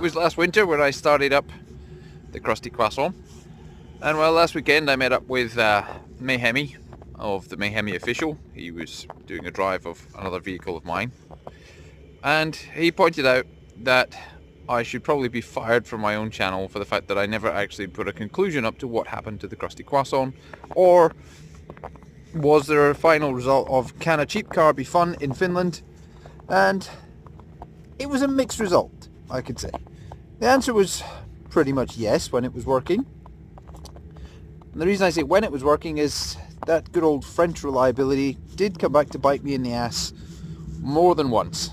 was last winter when I started up the Crusty Croissant. And well, last weekend I met up with Meihemi of the Meihemi Official. He was doing a drive of another vehicle of mine. And he pointed out that I should probably be fired from my own channel for the fact that I never actually put a conclusion up to what happened to the Crusty Croissant, or was there a final result of can a cheap car be fun in Finland? And it was a mixed result, I could say. The answer was pretty much yes when it was working. And the reason I say when it was working is that good old French reliability did come back to bite me in the ass more than once.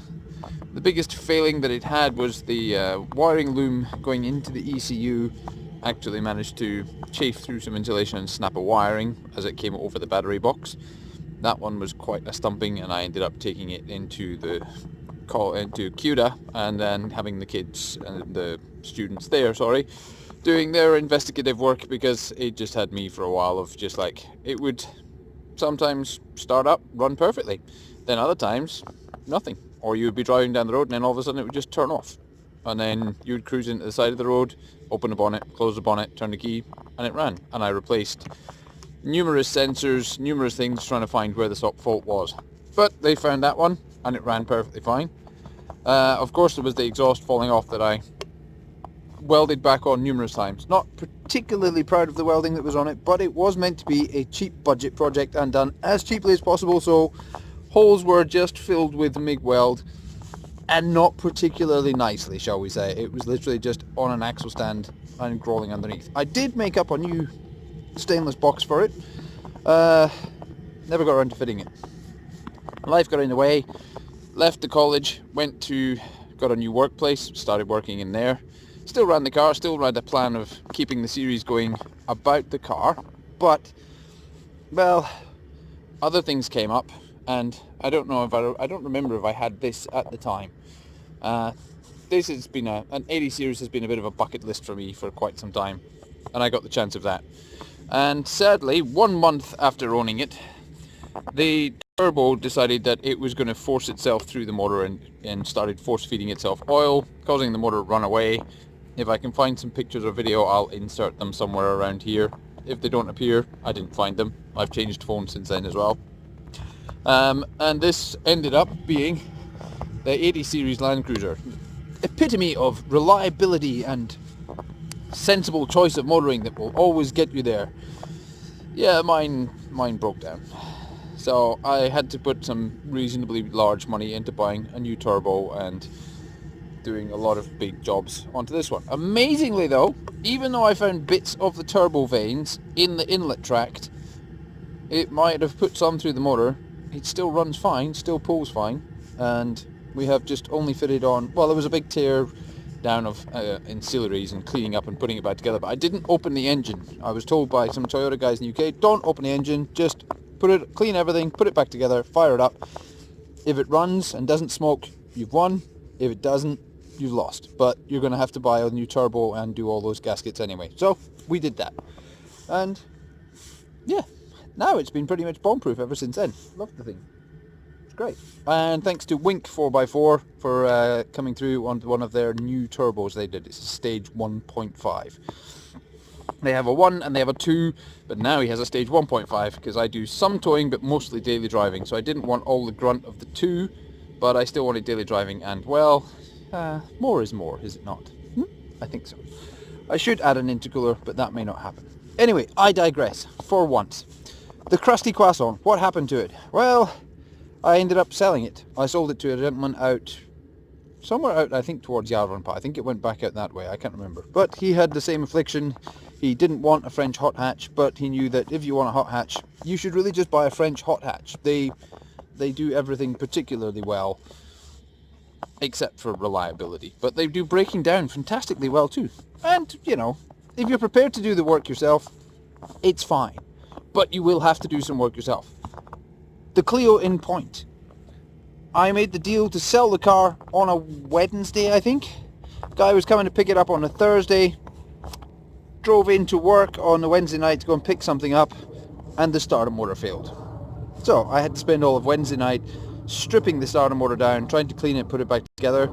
The biggest failing that it had was the wiring loom going into the ECU actually managed to chafe through some insulation and snap a wiring as it came over the battery box. That one was quite a stumping, and I ended up taking it into CUDA and then having the kids and the students there, doing their investigative work, because it just had me for a while of just like, it would sometimes start up, run perfectly, then other times nothing, or you would be driving down the road and then all of a sudden it would just turn off, and then you would cruise into the side of the road, open the bonnet, close the bonnet, turn the key, and it ran. And I replaced numerous sensors, numerous things trying to find where the fault was, but they found that one and it ran perfectly fine. Of course there was the exhaust falling off that I welded back on numerous times. Not particularly proud of the welding that was on it, but it was meant to be a cheap budget project and done as cheaply as possible, so holes were just filled with MIG weld, and not particularly nicely, shall we say. It was literally just on an axle stand and crawling underneath. I did make up a new stainless box for it. Never got around to fitting it. Life got in the way. Left the college, got a new workplace, started working in there. Still ran the car, still had a plan of keeping the series going about the car, but, well, other things came up, and I don't remember if I had this at the time. This has been an 80 series has been a bit of a bucket list for me for quite some time, and I got the chance of that. And sadly, 1 month after owning it, the turbo decided that it was going to force itself through the motor and started force feeding itself oil, causing the motor to run away. If I can find some pictures or video, I'll insert them somewhere around here. If they don't appear, I didn't find them. I've changed phones since then as well. And this ended up being the 80 series Land Cruiser. Epitome of reliability and sensible choice of motoring that will always get you there. Yeah, mine broke down. So I had to put some reasonably large money into buying a new turbo and doing a lot of big jobs onto this one. Amazingly though, even though I found bits of the turbo vanes in the inlet tract, it might have put some through the motor, it still runs fine, still pulls fine, and we have just only fitted on, well, there was a big tear down of ancillaries and cleaning up and putting it back together, but I didn't open the engine. I was told by some Toyota guys in the UK, don't open the engine, just clean everything, put it back together, fire it up. If it runs and doesn't smoke, you've won. If it doesn't, you've lost. But you're going to have to buy a new turbo and do all those gaskets anyway. So we did that. And yeah, now it's been pretty much bomb-proof ever since then. Love the thing. It's great. And thanks to Wink 4x4 for coming through on one of their new turbos they did. It's a stage 1.5. They have a 1 and they have a 2, but now he has a stage 1.5 because I do some towing but mostly daily driving, so I didn't want all the grunt of the 2, but I still wanted daily driving, and well, more is more, is it not? I think so. I should add an intercooler, but that may not happen. Anyway, I digress, for once. The Crusty Croissant, what happened to it? Well, I ended up selling it. I sold it to a gentleman somewhere out, I think, towards Järvenpää. I think it went back out that way, I can't remember. But he had the same affliction. He didn't want a French hot hatch, but he knew that if you want a hot hatch, you should really just buy a French hot hatch. They do everything particularly well, except for reliability. But they do breaking down fantastically well too. And, you know, if you're prepared to do the work yourself, it's fine. But you will have to do some work yourself. The Clio in point. I made the deal to sell the car on a Wednesday, I think. Guy was coming to pick it up on a Thursday. Drove into work on the Wednesday night to go and pick something up, and the starter motor failed. So I had to spend all of Wednesday night stripping the starter motor down, trying to clean it, put it back together.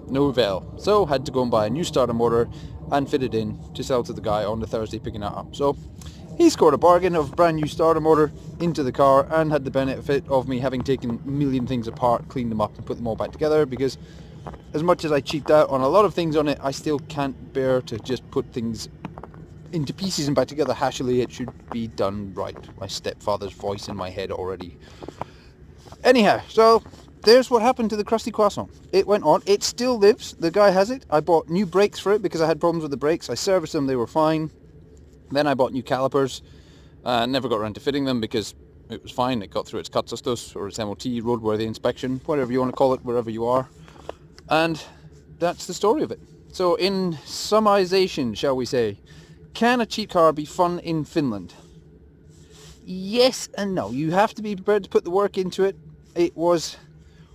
no avail. So had to go and buy a new starter motor and fit it in to sell to the guy on the Thursday picking it up. So he scored a bargain of a brand new starter motor into the car and had the benefit of me having taken a million things apart, cleaned them up and put them all back together, because as much as I cheaped out on a lot of things on it, I still can't bear to just put things into pieces and back together hashily. It should be done right. My stepfather's voice in my head already. Anyhow, so there's what happened to the Crusty Croissant. It went on. It still lives. The guy has it. I bought new brakes for it because I had problems with the brakes. I serviced them. They were fine. Then I bought new calipers. Never got around to fitting them because it was fine. It got through its Cutsustos or its MOT, roadworthy inspection, whatever you want to call it, wherever you are. And that's the story of it. So in summarization, shall we say, can a cheap car be fun in Finland? Yes and no. You have to be prepared to put the work into it. It was...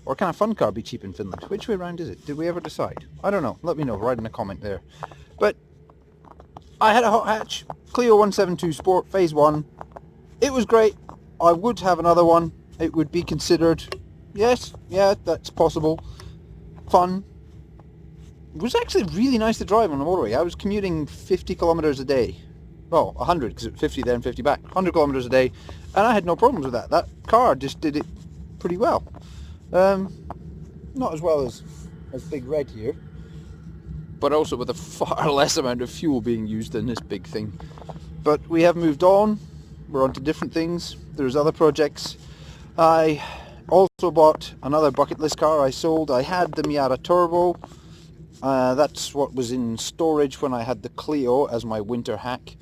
Or can a fun car be cheap in Finland? Which way around is it? Did we ever decide? I don't know. Let me know. Write in a comment there. But I had a hot hatch. Clio 172 Sport Phase 1. It was great. I would have another one. It would be considered. Yes, yeah, that's possible. Fun. It was actually really nice to drive on the motorway. I was commuting 50 kilometers a day. Well, 100, because it was 50 there and 50 back. 100 kilometers a day. And I had no problems with that. That car just did it pretty well. Not as well as Big Red here, but also with a far less amount of fuel being used than this big thing. But we have moved on. We're on to different things. There's other projects. I also bought another bucket list car I sold. I had the Miata Turbo. That's what was in storage when I had the Clio as my winter hack.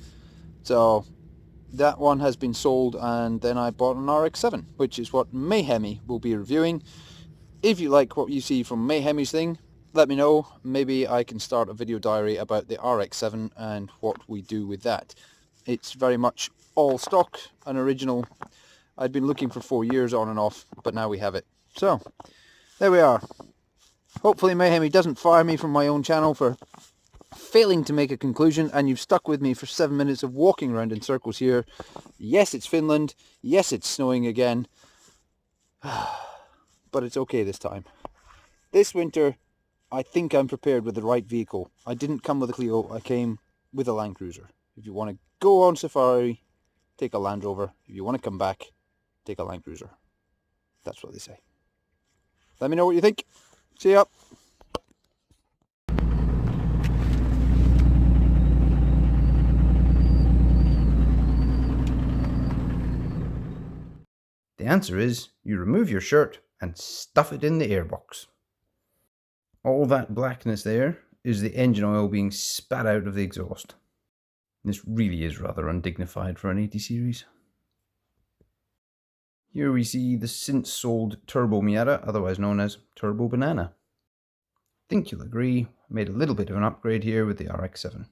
So that one has been sold, and then I bought an RX-7, which is what Meihemi will be reviewing. If you like what you see from Meihemi's thing, let me know. Maybe I can start a video diary about the RX-7 and what we do with that. It's very much all stock, an original. I'd been looking for 4 years on and off, but now we have it. So, there we are. Hopefully Meihemi doesn't fire me from my own channel for failing to make a conclusion, and you've stuck with me for 7 minutes of walking around in circles here. Yes, it's Finland. Yes, it's snowing again. But it's okay this time. This winter, I think I'm prepared with the right vehicle. I didn't come with a Clio. I came with a Land Cruiser. If you want to go on safari, take a Land Rover. If you want to come back, take a Land Cruiser. That's what they say. Let me know what you think. See ya. The answer is you remove your shirt and stuff it in the airbox. All that blackness there is the engine oil being spat out of the exhaust. This really is rather undignified for an 80 series. Here we see the since sold Turbo Miata, otherwise known as Turbo Banana. Think you'll agree, I made a little bit of an upgrade here with the RX-7.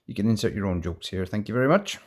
You can insert your own jokes here, thank you very much.